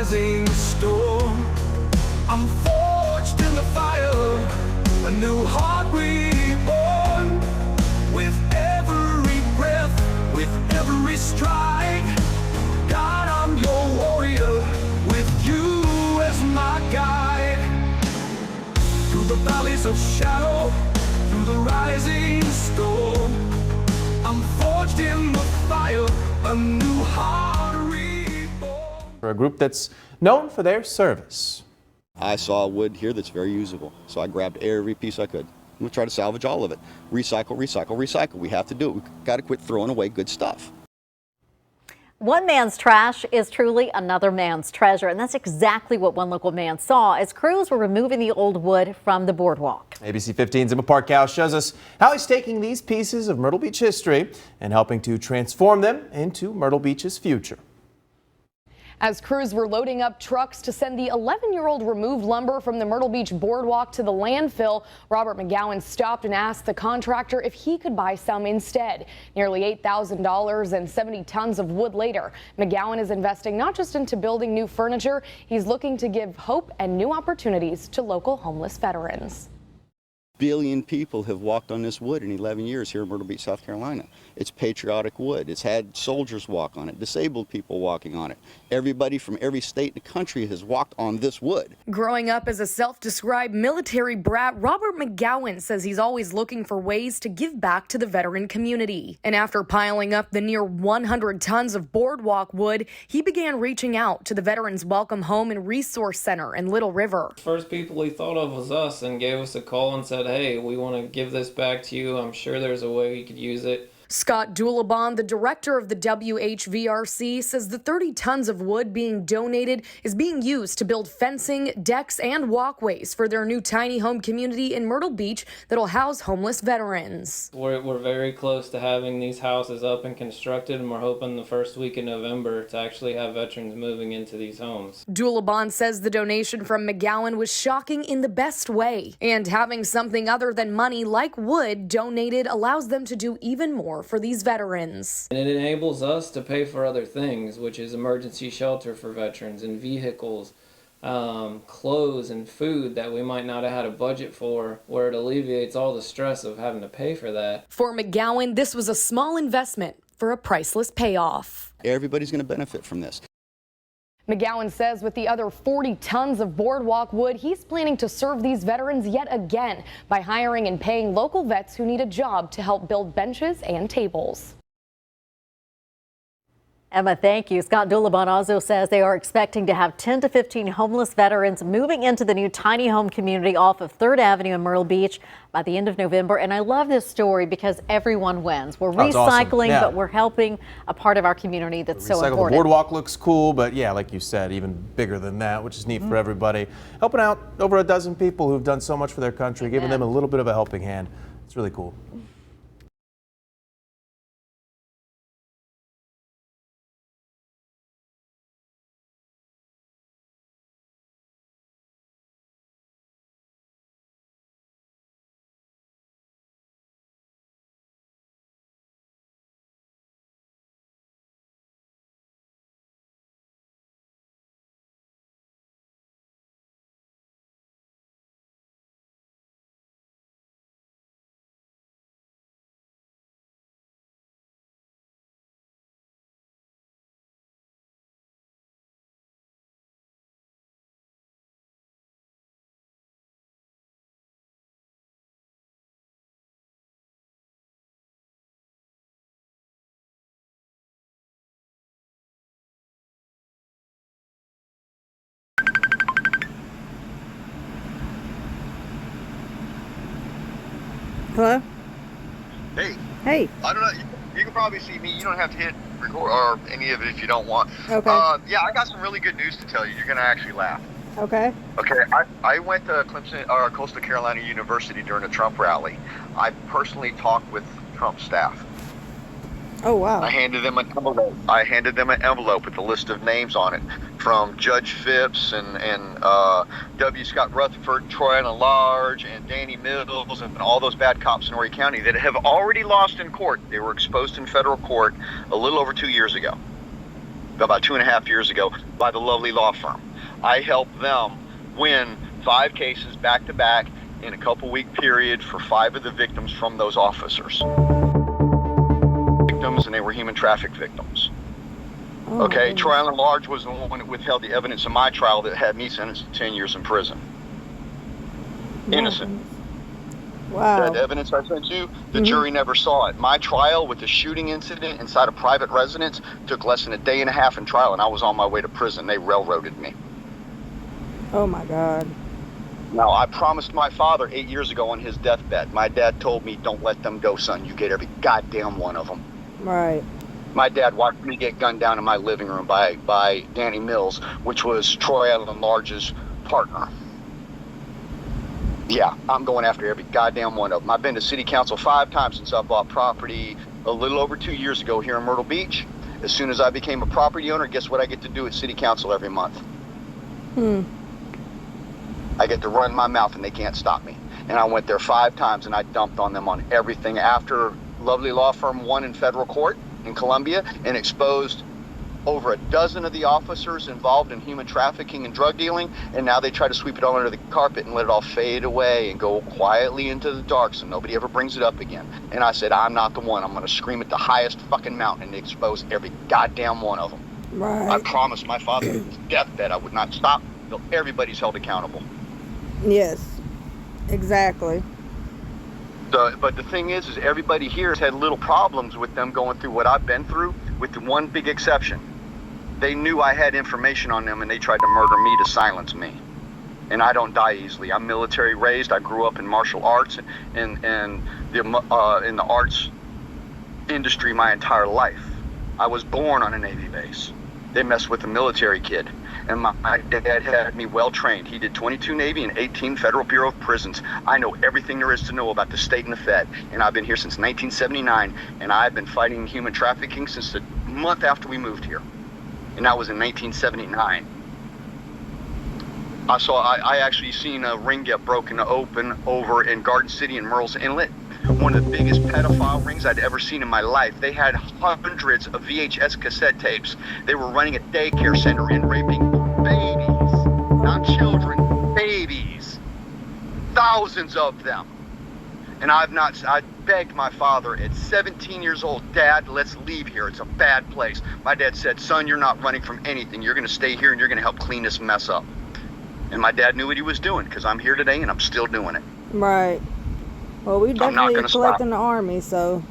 rising storm. I'm forged in the fire, a new heart reborn. With every breath, with every stride, God, I'm your warrior, with you as my guide. Through the valleys of shadow, through the rising storm, I'm forged in the fire, a new heart reborn. For a group that's known for their service. I saw wood here that's very usable, so I grabbed every piece I could. I'm gonna try to salvage all of it. Recycle, recycle, recycle. We have to do it. We've got to quit throwing away good stuff. One man's trash is truly another man's treasure, and that's exactly what one local man saw as crews were removing the old wood from the boardwalk. ABC 15's Emma Parkow shows us how he's taking these pieces of Myrtle Beach history and helping to transform them into Myrtle Beach's future. As crews were loading up trucks to send the 11-year-old removed lumber from the Myrtle Beach boardwalk to the landfill, Robert McGowan stopped and asked the contractor if he could buy some instead. Nearly $8,000 and 70 tons of wood later, McGowan is investing not just into building new furniture, he's looking to give hope and new opportunities to local homeless veterans. Billion people have walked on this wood in 11 years here in Myrtle Beach, South Carolina. It's patriotic wood. It's had soldiers walk on it, disabled people walking on it. Everybody from every state in the country has walked on this wood. Growing up as a self-described military brat, Robert McGowan says he's always looking for ways to give back to the veteran community. And after piling up the near 100 tons of boardwalk wood, he began reaching out to the Veterans Welcome Home and Resource Center in Little River. First people he thought of was us and gave us a call and said, hey, we want to give this back to you. I'm sure there's a way you could use it. Scott Doulabon, the director of the WHVRC, says the 30 tons of wood being donated is being used to build fencing, decks, and walkways for their new tiny home community in Myrtle Beach that'll house homeless veterans. We're very close to having these houses up and constructed, and we're hoping the first week in November to actually have veterans moving into these homes. Doulabon says the donation from McGowan was shocking in the best way, and having something other than money like wood donated allows them to do even more for these veterans. And it enables us to pay for other things, which is emergency shelter for veterans and vehicles, clothes and food that we might not have had a budget for, where it alleviates all the stress of having to pay for that. For McGowan, this was a small investment for a priceless payoff. Everybody's going to benefit from this. McGowan says with the other 40 tons of boardwalk wood, he's planning to serve these veterans yet again by hiring and paying local vets who need a job to help build benches and tables. Emma, thank you. Scott Doulabon also says they are expecting to have 10 to 15 homeless veterans moving into the new tiny home community off of 3rd Avenue in Myrtle Beach by the end of November. And I love this story because everyone wins. We're recycling, awesome. Yeah. but we're helping a part of our community that's so important. The boardwalk looks cool, but yeah, like you said, even bigger than that, which is neat for everybody. Helping out over a dozen people who've done so much for their country, giving them a little bit of a helping hand. It's really cool. Hello? Hey. Hey. I don't know. You can probably see me. You don't have to hit record or any of it if you don't want. Okay. Yeah, I got some really good news to tell you. You're going to actually laugh. Okay. Okay, I went to Clemson or Coastal Carolina University during a Trump rally. I personally talked with Trump staff. Oh, wow. I handed them an envelope with a list of names on it, from Judge Phipps and W. Scott Rutherford, Troy Allen Large, and Danny Mills, and all those bad cops in Horry County that have already lost in court. They were exposed in federal court a little over 2 years ago. about 2.5 years ago by the lovely law firm. I helped them win 5 cases back to back in a couple-week period for 5 of the victims from those officers. Victims, and they were human traffic victims. Okay, Troy Island Large was the one that withheld the evidence in my trial that had me sentenced to 10 years in prison. Innocent. Wow. That evidence I sent you, the jury never saw it. My trial with the shooting incident inside a private residence took less than a day and a half in trial, and I was on my way to prison. They railroaded me. Oh my God. Now, I promised my father 8 years ago on his deathbed. My dad told me, don't let them go, son. You get every goddamn one of them. Right. My dad watched me get gunned down in my living room by Danny Mills, which was Troy Island Large's partner. Yeah, I'm going after every goddamn one of them. I've been to city council 5 times since I bought property a little over 2 years ago here in Myrtle Beach. As soon as I became a property owner, guess what I get to do at city council every month? I get to run my mouth and they can't stop me. And I went there 5 times and I dumped on them on everything after lovely law firm won in federal court in Columbia and exposed over a dozen of the officers involved in human trafficking and drug dealing, and now they try to sweep it all under the carpet and let it all fade away and go quietly into the dark so nobody ever brings it up again. And I said, I'm not the one. I'm going to scream at the highest fucking mountain and expose every goddamn one of them. Right. I promised my father at his deathbed I would not stop until everybody's held accountable. Yes. Exactly. But the thing is everybody here has had little problems with them going through what I've been through, with the one big exception. They knew I had information on them and they tried to murder me to silence me. And I don't die easily. I'm military raised. I grew up in martial arts and in the arts industry my entire life. I was born on a Navy base. They messed with a military kid. And my dad had me well trained. He did 22 Navy and 18 Federal Bureau of Prisons. I know everything there is to know about the state and the Fed. And I've been here since 1979. And I've been fighting human trafficking since the month after we moved here. And that was in 1979. I actually seen a ring get broken open over in Garden City in Murrells Inlet. One of the biggest pedophile rings I'd ever seen in my life. They had hundreds of VHS cassette tapes. They were running a daycare center and raping babies, not children, babies. Thousands of them. And I begged my father at 17 years old, Dad, let's leave here. It's a bad place. My dad said, son, you're not running from anything. You're going to stay here and you're going to help clean this mess up. And my dad knew what he was doing because I'm here today and I'm still doing it. Right. Well, we definitely collecting the army, so.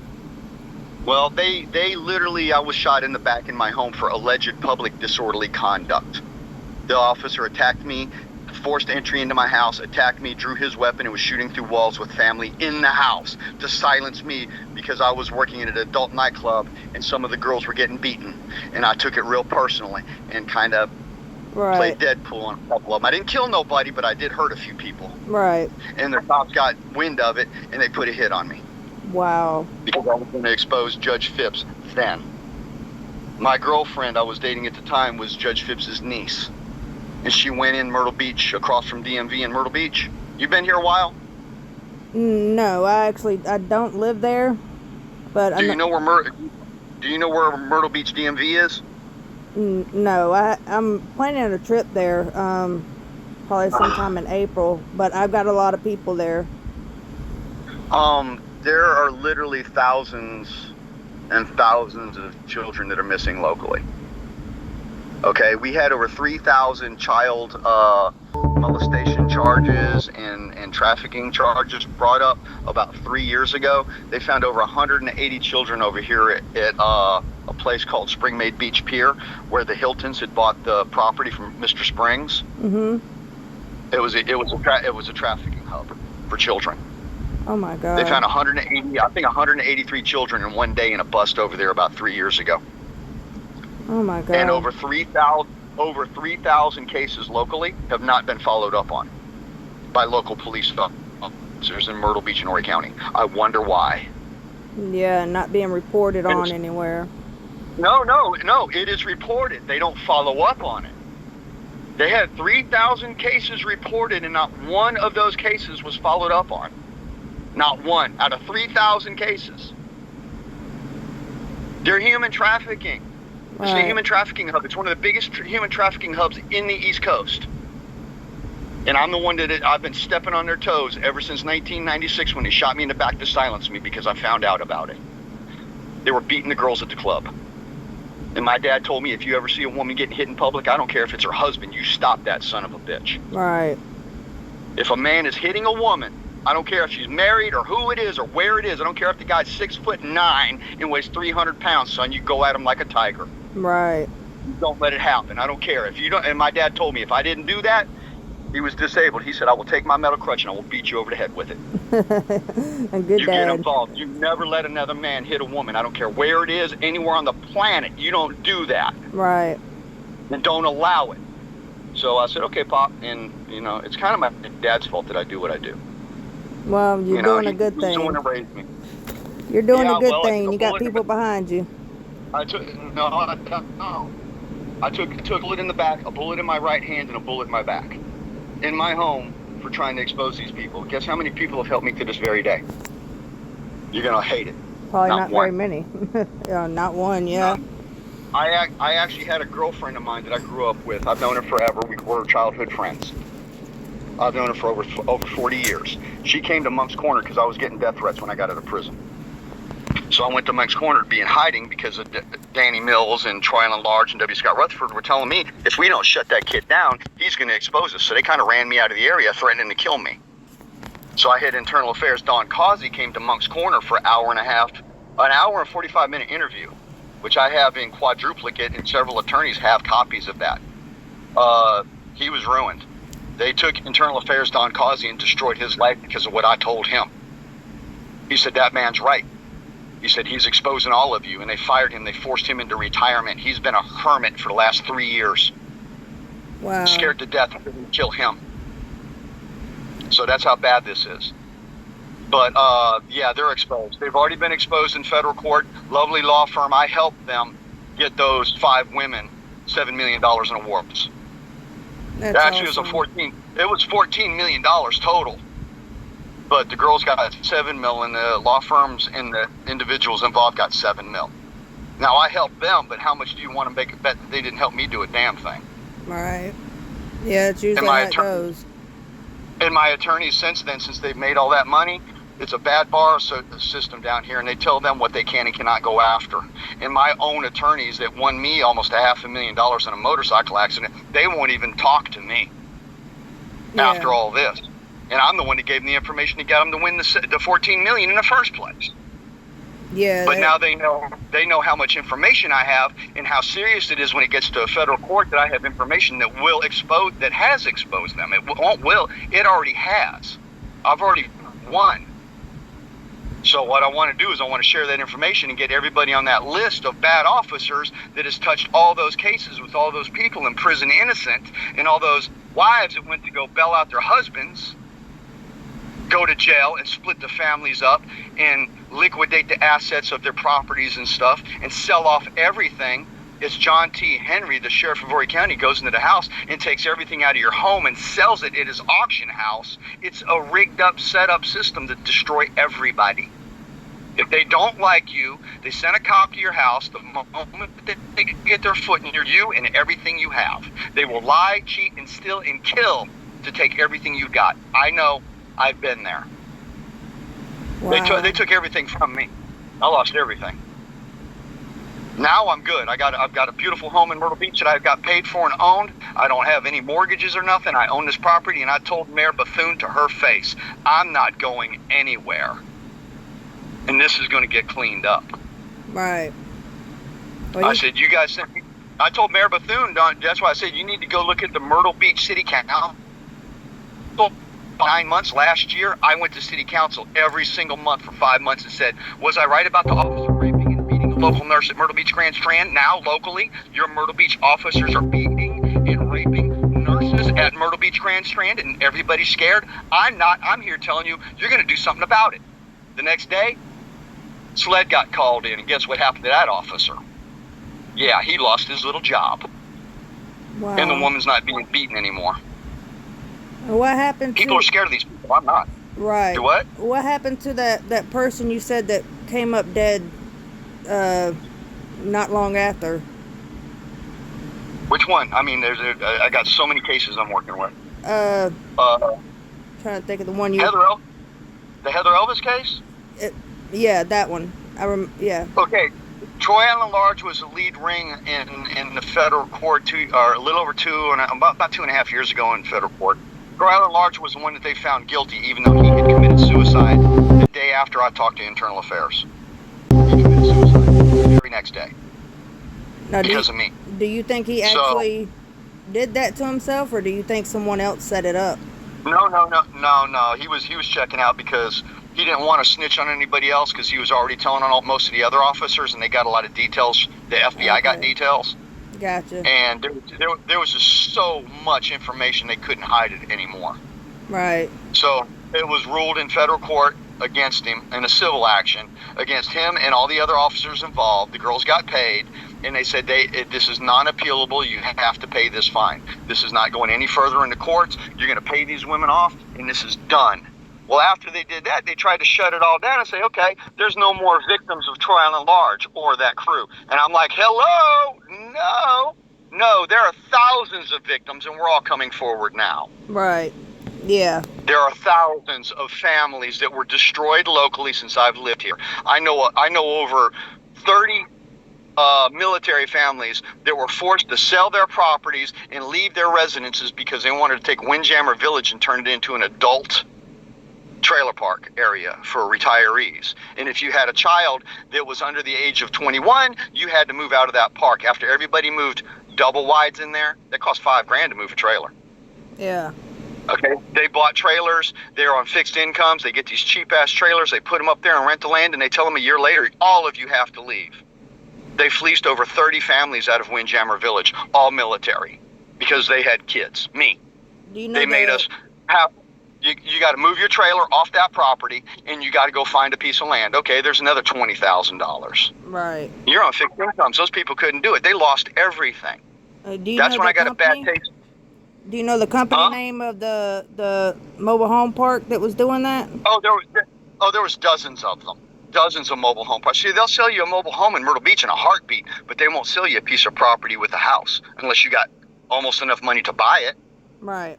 Well, they literally, I was shot in the back in my home for alleged public disorderly conduct. The officer attacked me, forced entry into my house, attacked me, drew his weapon, and was shooting through walls with family in the house to silence me because I was working in an adult nightclub and some of the girls were getting beaten. And I took it real personally and kind of played Deadpool on a couple of them. I didn't kill nobody, but I did hurt a few people. Right. And the cops got wind of it and they put a hit on me. Wow. Because I was going to expose Judge Phipps then. My girlfriend I was dating at the time was Judge Phipps's niece. And she went in Myrtle Beach, across from DMV in Myrtle Beach. You been here a while? No, I don't live there. But Do you know where Myrtle Beach DMV is? No, I'm planning a trip there, probably sometime in April. But I've got a lot of people there. There are literally thousands and thousands of children that are missing locally. Okay, we had over 3,000 child molestation charges and trafficking charges brought up about 3 years ago. They found over 180 children over here at a place called Springmaid Beach Pier, where the Hiltons had bought the property from Mr. Springs. Mm-hmm. It was a trafficking hub for children. Oh my God. They found 183 children in one day in a bust over there about 3 years ago. Oh my God. And over 3,000 cases locally have not been followed up on by local police officers in Myrtle Beach and Horry County. I wonder why. Yeah, not being reported on anywhere. No, it is reported. They don't follow up on it. They had 3,000 cases reported and not one of those cases was followed up on. Not one out of 3,000 cases. They're human trafficking. It's the human trafficking hub. It's one of the biggest human trafficking hubs in the East Coast. And I'm the one that I've been stepping on their toes ever since 1996 when they shot me in the back to silence me because I found out about it. They were beating the girls at the club. And my dad told me, if you ever see a woman getting hit in public, I don't care if it's her husband, you stop that son of a bitch. Right. If a man is hitting a woman, I don't care if she's married or who it is or where it is. I don't care if the guy's 6'9" and weighs 300 pounds, son. You go at him like a tiger. Right. Don't let it happen. I don't care. If you don't, and my dad told me if I didn't do that, he was disabled. He said, I will take my metal crutch and I will beat you over the head with it. A good You dad. get involved. You never let another man hit a woman. I don't care where it is, anywhere on the planet. You don't do that. Right. And don't allow it. So I said, okay, Pop. And, you know, it's kind of my dad's fault that I do what I do. Well, you're doing a good He's the one thing. that raised me. You're doing a good well, thing. You got people behind you. I took a bullet in the back, a bullet in my right hand, and a bullet in my back. In my home for trying to expose these people. Guess how many people have helped me to this very day? You're gonna hate it. Probably not very one. many. Yeah, not one, yeah. I actually had a girlfriend of mine that I grew up with. I've known her forever. We were childhood friends. I've known her for over 40 years. She came to Monk's Corner because I was getting death threats when I got out of prison. So I went to Monk's Corner to be in hiding because of Danny Mills and Troy Allen Large and W. Scott Rutherford were telling me if we don't shut that kid down, he's going to expose us. So they kind of ran me out of the area, threatening to kill me. So I had Internal Affairs Don Causey came to Monk's Corner for an hour and 45-minute interview, which I have in quadruplicate, and several attorneys have copies of that. He was ruined. They took Internal Affairs Don Causey and destroyed his life because of what I told him. He said, that man's right. He said, he's exposing all of you, and they fired him. They forced him into retirement. He's been a hermit for the last 3 years. Wow. Scared to death of them to kill him. So that's how bad this is. But, yeah, they're exposed. They've already been exposed in federal court. Lovely law firm. I helped them get those 5 women $7 million in awards. That's Actually, awesome. it was $14 million total. But the girls got $7 million, and the law firms and the individuals involved got $7 million. Now, I helped them, but how much do you want to make a bet that they didn't help me do a damn thing? Right. Yeah, it's usually how it goes. And my attorneys since then, since they've made all that money, it's a bad bar system down here, and they tell them what they can and cannot go after. And my own attorneys that won me almost $500,000 in a motorcycle accident, they won't even talk to me after all this. And I'm the one that gave them the information to get them to win the $14 million in the first place. Yeah. But now they know how much information I have and how serious it is when it gets to a federal court that I have information that has exposed them. It already has. I've already won. So what I want to do is I want to share that information and get everybody on that list of bad officers that has touched all those cases with all those people in prison innocent, and all those wives that went to go bail out their husbands, go to jail and split the families up and liquidate the assets of their properties and stuff and sell off everything. It's John T. Henry, the sheriff of Horry County, goes into the house and takes everything out of your home and sells it at his auction house. It's a rigged up, set up system to destroy everybody. If they don't like you, they send a cop to your house the moment that they get their foot in you and everything you have. They will lie, cheat, and steal and kill to take everything you got. I know. I've been there. Wow. They took everything from me. I lost everything. Now I'm good. I've got a beautiful home in Myrtle Beach that I've got paid for and owned. I don't have any mortgages or nothing. I own this property, and I told Mayor Bethune to her face, I'm not going anywhere. And this is going to get cleaned up. Right. Well, I said, you guys think... I told Mayor Bethune, that's why I said, you need to go look at the Myrtle Beach City Council. 9 months last year, I went to city council every single month for 5 months and said, was I right about the officer raping and beating a local nurse at Myrtle Beach Grand Strand? Now, locally, your Myrtle Beach officers are beating and raping nurses at Myrtle Beach Grand Strand, and everybody's scared. I'm not. I'm here telling you, you're going to do something about it. The next day, SLED got called in, and guess what happened to that officer? Yeah, he lost his little job. wow. And the woman's not being beaten anymore. What happened to... People are scared of these people. I'm not. Right. Do what? What happened to that person you said that came up dead not long after? Which one? I mean, I got so many cases I'm working with. Trying to think of the one you. The Heather Elvis case? Yeah, that one. Yeah. Okay. Troy Allen Large was the lead ring in the federal court a little over about 2.5 years ago in federal court. Troy Allen Large was the one that they found guilty, even though he had committed suicide the day after I talked to Internal Affairs. He committed suicide the very next day. Now, because of me. Do you think he actually did that to himself, or do you think someone else set it up? No. He was checking out because he didn't want to snitch on anybody else because he was already telling on most of the other officers, and they got a lot of details. The FBI got details. Gotcha. And there was just so much information they couldn't hide it anymore. Right. So it was ruled in federal court against him in a civil action against him and all the other officers involved. The girls got paid, and they said this is non-appealable. You have to pay this fine. This is not going any further in the courts. You're going to pay these women off, and this is done. Well, after they did that, they tried to shut it all down and say, okay, there's no more victims of Troy Allen Large or that crew. And I'm like, hello? No, there are thousands of victims, and we're all coming forward now. Right. Yeah. There are thousands of families that were destroyed locally since I've lived here. I know over 30 military families that were forced to sell their properties and leave their residences because they wanted to take Windjammer Village and turn it into an adult trailer park area for retirees. And if you had a child that was under the age of 21, you had to move out of that park. After everybody moved double wides in there, that cost $5,000 to move a trailer. Yeah. Okay, they bought trailers. They're on fixed incomes. They get these cheap-ass trailers. They put them up there and rent the land, and they tell them a year later, all of you have to leave. They fleeced over 30 families out of Windjammer Village, all military, because they had kids. Me. Do you know they made us have... You got to move your trailer off that property, and you got to go find a piece of land. Okay, there's another $20,000. Right. You're on fixed incomes. Those people couldn't do it. They lost everything. That's when I got a bad taste. Do you know the company name of the mobile home park that was doing that? There was dozens of them. Dozens of mobile home parks. See, they'll sell you a mobile home in Myrtle Beach in a heartbeat, but they won't sell you a piece of property with a house unless you got almost enough money to buy it. Right.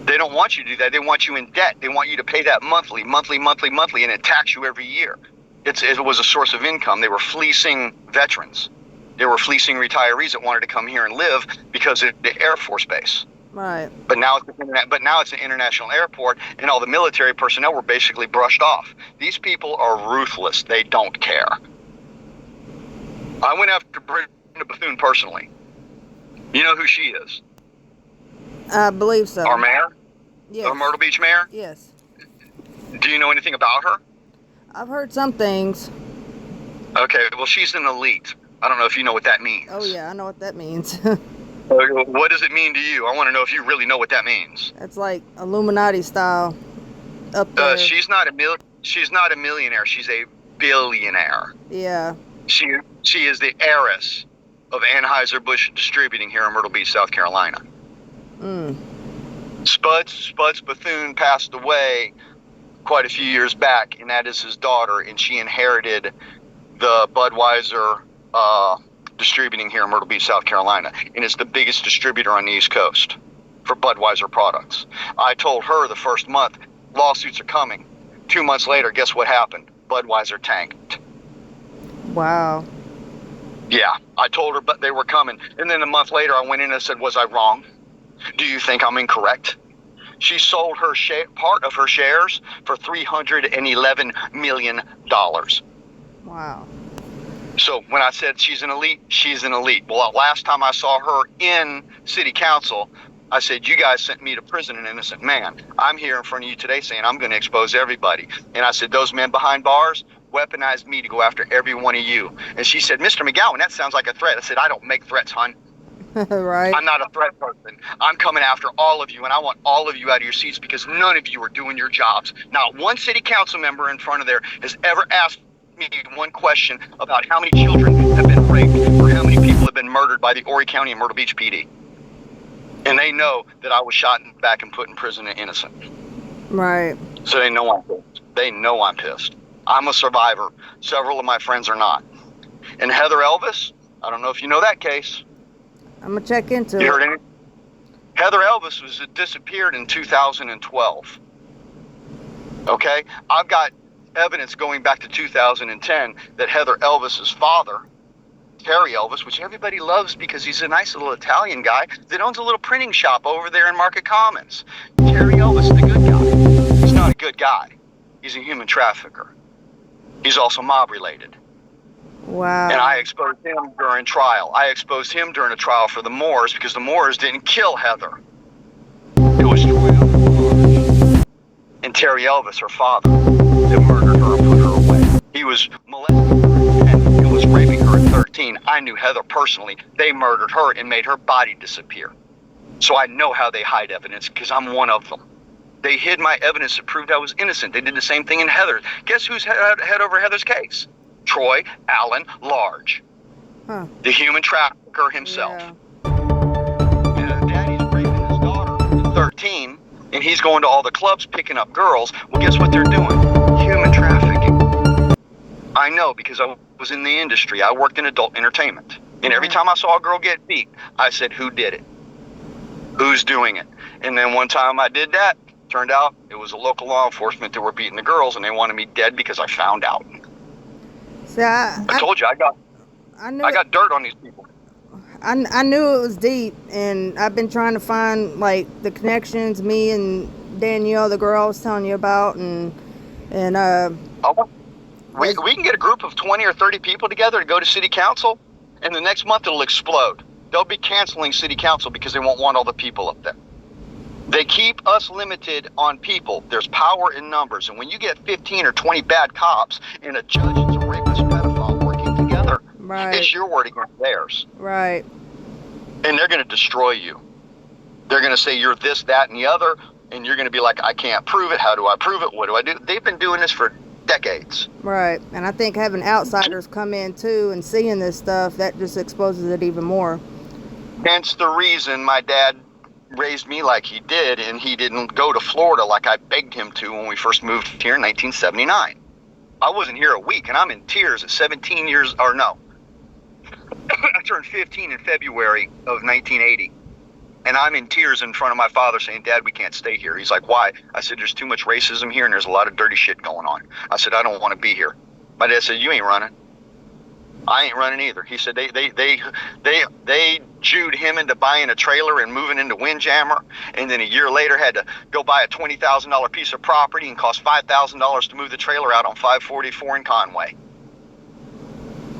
They don't want you to do that. They want you in debt. They want you to pay that monthly, and it tax you every year. It was a source of income. They were fleecing veterans. They were fleecing retirees that wanted to come here and live because of the Air Force Base. Right. But now it's an international airport, and all the military personnel were basically brushed off. These people are ruthless. They don't care. I went after Brenda Bethune personally. You know who she is? I believe so. Our mayor? Yes. Our Myrtle Beach mayor? Yes. Do you know anything about her? I've heard some things. Okay, well, she's an elite. I don't know if you know what that means. Oh, yeah, I know what that means. What does it mean to you? I want to know if you really know what that means. It's like Illuminati style up there. She's not a millionaire. She's a billionaire. Yeah. She is the heiress of Anheuser-Busch Distributing here in Myrtle Beach, South Carolina. Spuds Bethune passed away quite a few years back, and that is his daughter, and she inherited the Budweiser Distributing here in Myrtle Beach, South Carolina, and it's the biggest distributor on the East Coast for Budweiser products. I told her the first month, lawsuits are coming. 2 months later, guess what happened? Budweiser tanked. Wow. Yeah, I told her, but they were coming. And then a month later, I went in and said, was I wrong? Do you think I'm incorrect? She sold her part of her shares for $311 million. Wow. So when I said she's an elite, she's an elite. Well, last time I saw her in city council, I said, you guys sent me to prison, an innocent man. I'm here in front of you today saying I'm going to expose everybody. And I said, those men behind bars weaponized me to go after every one of you. And she said, Mr. McGowan, that sounds like a threat. I said, I don't make threats, hon. Right. I'm not a threat person. I'm coming after all of you, and I want all of you out of your seats because none of you are doing your jobs. Not one city council member in front of there has ever asked me one question about how many children have been raped or how many people have been murdered by the Horry County and Myrtle Beach PD. And they know that I was shot in the back and put in prison and innocent. Right. So they know I'm pissed. They know I'm pissed. I'm a survivor. Several of my friends are not. And Heather Elvis, I don't know if you know that case. I'm gonna check into You it. heard anything? Heather Elvis was disappeared in 2012. Okay? I've got evidence going back to 2010 that Heather Elvis's father, Terry Elvis, which everybody loves because he's a nice little Italian guy that owns a little printing shop over there in Market Commons. Terry Elvis is the good guy. He's not a good guy. He's a human trafficker. He's also mob related. Wow. And I exposed him during trial. I exposed him during a trial for the Moors because the Moors didn't kill Heather. It was Troy and Terry Elvis, her father, that murdered her and put her away. He was molesting her at 10 and was raping her at 13. I knew Heather personally. They murdered her and made her body disappear. So I know how they hide evidence because I'm one of them. They hid my evidence that proved I was innocent. They did the same thing in Heather. Guess who's head over Heather's case? Troy Allen Large, the human trafficker himself. Yeah. And daddy's raping his daughter at 13, and he's going to all the clubs picking up girls. Well, guess what they're doing? Human trafficking. I know because I was in the industry. I worked in adult entertainment. And every time I saw a girl get beat, I said, who did it? Who's doing it? And then one time I did that. Turned out it was a local law enforcement that were beating the girls, and they wanted me dead because I found out. See, I told you I got dirt on these people. I knew it was deep, and I've been trying to find like the connections. Me and Danielle, the girl I was telling you about, and we can get a group of 20 or 30 people together to go to city council, and the next month it'll explode. They'll be canceling city council because they won't want all the people up there. They keep us limited on people. There's power in numbers. And when you get 15 or 20 bad cops and a judge and a rapist pedophile working together, it's your word against theirs. Right. And they're going to destroy you. They're going to say you're this, that, and the other. And you're going to be like, I can't prove it. How do I prove it? What do I do? They've been doing this for decades. Right. And I think having outsiders come in too and seeing this stuff, that just exposes it even more. Hence the reason my dad raised me like he did, and he didn't go to Florida like I begged him to when we first moved here in 1979. I wasn't here a week, and I'm in tears at 17 years, or no. I turned 15 in February of 1980, and I'm in tears in front of my father saying, Dad, we can't stay here. He's like, why? I said, there's too much racism here, and there's a lot of dirty shit going on. I said, I don't want to be here. My dad said, you ain't running. I ain't running either. He said they Jewed him into buying a trailer and moving into Windjammer, and then a year later had to go buy a $20,000 piece of property and cost $5,000 to move the trailer out on 544 in Conway.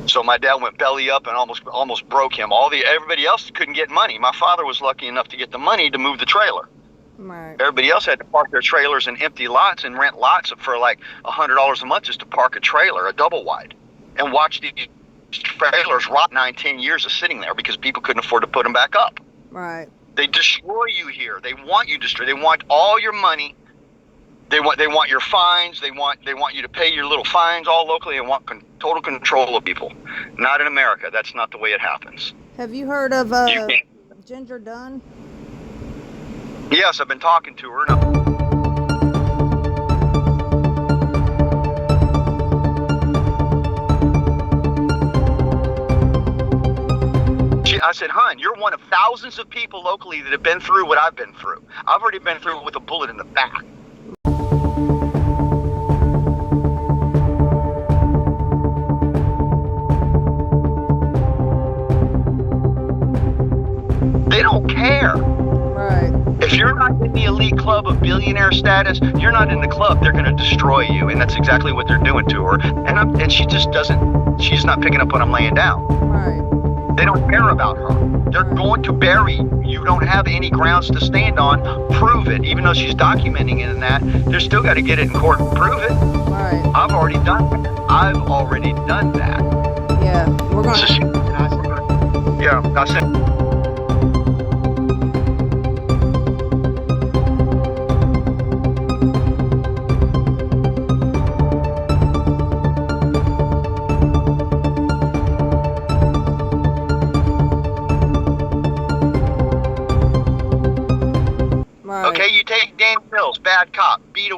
So my dad went belly up and almost broke him. Everybody else couldn't get money. My father was lucky enough to get the money to move the trailer. Right. Everybody else had to park their trailers in empty lots and rent lots for like $100 a month just to park a trailer, a double wide, and watch these trailers rot 9-10 years of sitting there because people couldn't afford to put them back up. Right. They destroy you here. They want you destroyed. They want all your money. They want your fines. They want you to pay your little fines all locally. They want total control of people. Not in America. That's not the way it happens. Have you heard of Ginger Dunn? Yes, I've been talking to her. No. I said, hon, you're one of thousands of people locally that have been through what I've been through. I've already been through it with a bullet in the back. They don't care. Right. If you're not in the elite club of billionaire status, you're not in the club. They're going to destroy you, and that's exactly what they're doing to her. And she just doesn't. She's not picking up what I'm laying down. Right. They don't care about her. They're going to bury you. You don't have any grounds to stand on. Prove it. Even though she's documenting it in that, they're still got to get it in court and prove it. Right. I've already done that. Yeah. We're going to... I said... Okay, you take Danny Mills, bad cop, beat a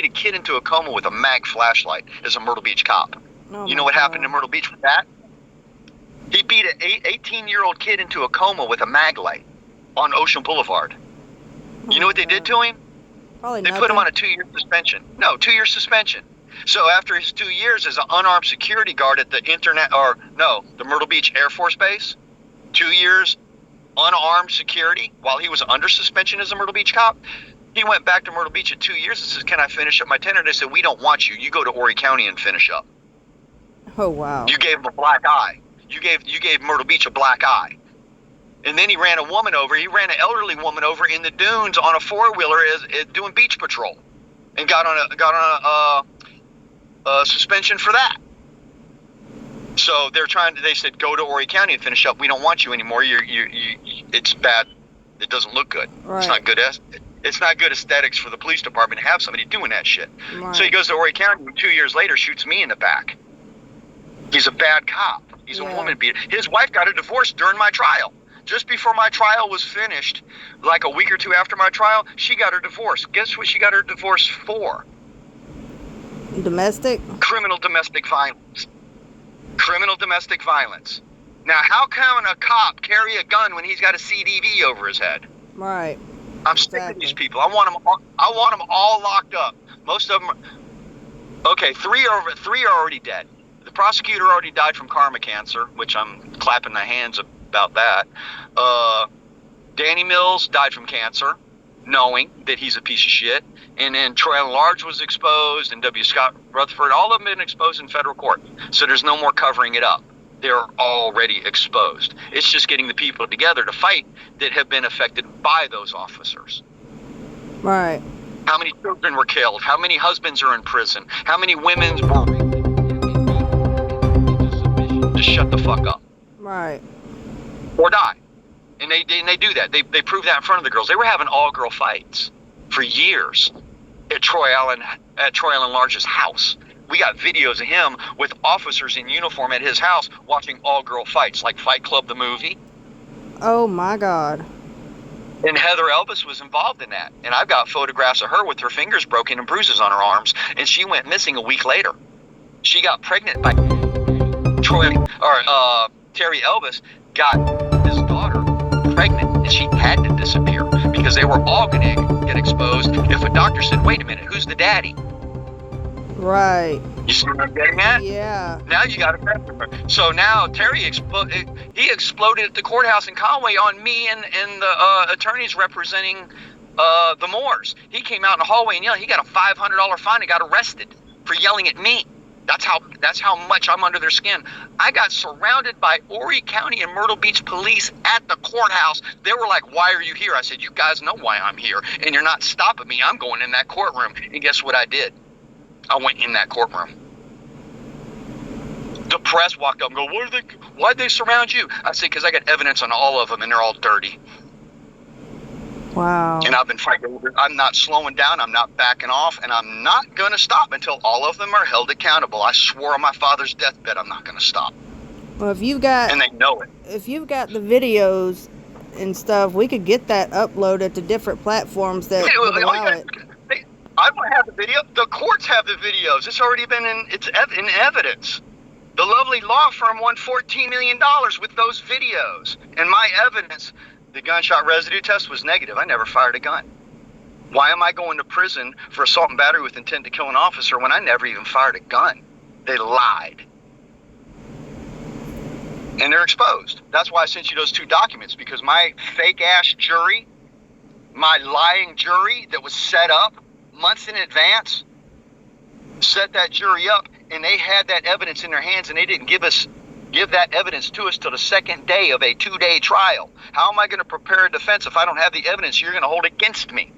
kid into a coma with a mag flashlight as a Myrtle Beach cop. Oh you know what happened in Myrtle Beach with that? He beat an 18-year-old kid into a coma with a mag light on Ocean Boulevard. You know what they did to him? Probably They nothing. put him on a 2-year suspension. No, 2-year suspension. So after his 2 years as an unarmed security guard at the the Myrtle Beach Air Force Base, 2 years unarmed security while he was under suspension as a Myrtle Beach cop, he went back to Myrtle Beach at 2 years and says, "Can I finish up my tenure?" They said, "We don't want you. You go to Horry County and finish up." Oh, wow. You gave him a black eye. You gave Myrtle Beach a black eye. And then he ran a woman over. He ran an elderly woman over in the dunes on a 4-wheeler as doing beach patrol, and got on a suspension for that. So they said, "Go to Horry County and finish up. We don't want you anymore. It's bad. It doesn't look good. Right. It's not good. It's not good aesthetics for the police department to have somebody doing that shit." Right. So he goes to Horry County, and 2 years later shoots me in the back. He's a bad cop. He's a woman beater. His wife got a divorce during my trial. Just before my trial was finished, like a week or two after my trial, she got her divorce. Guess what she got her divorce for? Domestic? Criminal domestic violence. Criminal domestic violence. Now, how can a cop carry a gun when he's got a CDV over his head? Right. I'm sick of these people. I want them all locked up. Most of them. Okay, three are already dead. The prosecutor already died from karma cancer, which I'm clapping my hands about that. Danny Mills died from cancer, knowing that he's a piece of shit. And then Troy Allen Large was exposed, and W. Scott Rutherford. All of them been exposed in federal court. So there's no more covering it up. They're already exposed. It's just getting the people together to fight that have been affected by those officers. Right. How many children were killed? How many husbands are in prison? How many women were just shut the fuck up. Right. Or die. And they do that. They prove that in front of the girls. They were having all-girl fights for years at Troy Allen Large's house. We got videos of him with officers in uniform at his house watching all-girl fights, like Fight Club the movie. Oh, my God. And Heather Elvis was involved in that. And I've got photographs of her with her fingers broken and bruises on her arms. And she went missing a week later. She got pregnant by Terry Elvis got his daughter pregnant, and she had to disappear because they were all going to get exposed if a doctor said, "Wait a minute, who's the daddy?" Right. You see what I'm getting at? Yeah. Now you got to. So now Terry exploded at the courthouse in Conway on me and the attorneys representing the Moores. He came out in the hallway and yelled. He got a $500 fine and got arrested for yelling at me. That's how much I'm under their skin. I got surrounded by Horry County and Myrtle Beach police at the courthouse. They were like, "Why are you here?" I said, "You guys know why I'm here, and you're not stopping me. I'm going in that courtroom." And guess what I did? I went in that courtroom. The press walked up and go, "Why'd they surround you?" I said, "Because I got evidence on all of them, and they're all dirty." Wow. And I've been fighting. I'm not slowing down. I'm not backing off, and I'm not going to stop until all of them are held accountable. I swore on my father's deathbed I'm not going to stop. Well, if you've got, and they know it. If you've got the videos and stuff, we could get that uploaded to different platforms that would allow it. I don't have the video. The courts have the videos. It's already been in evidence. The lovely law firm won $14 million with those videos. And my evidence, the gunshot residue test was negative. I never fired a gun. Why am I going to prison for assault and battery with intent to kill an officer when I never even fired a gun? They lied. And they're exposed. That's why I sent you those 2 documents, because my fake-ass jury, my lying jury that was set up months in advance, set that jury up, and they had that evidence in their hands, and they didn't give that evidence to us till the second day of a 2-day trial. How am I going to prepare a defense if I don't have the evidence you're going to hold against me?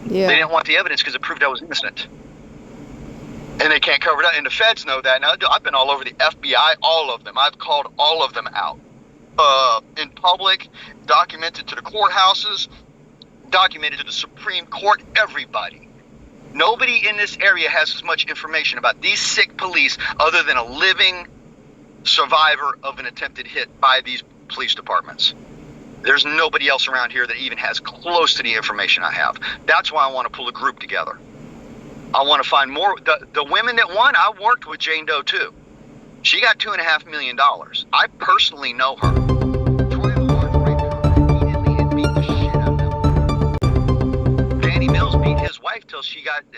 Yeah. They didn't want the evidence because it proved I was innocent. And they can't cover it up. And the feds know that. Now, I've been all over the FBI, all of them. I've called all of them out. In public, documented to the courthouses, documented to the Supreme Court, everybody. Nobody in this area has as much information about these sick police other than a living survivor of an attempted hit by these police departments. There's nobody else around here that even has close to the information I have. That's why I want to pull a group together. I want to find more. The women that won, I worked with Jane Doe too. She got $2.5 million. I personally know her. Troy and Large raped her repeatedly and beat the shit out of them. Danny Mills beat his wife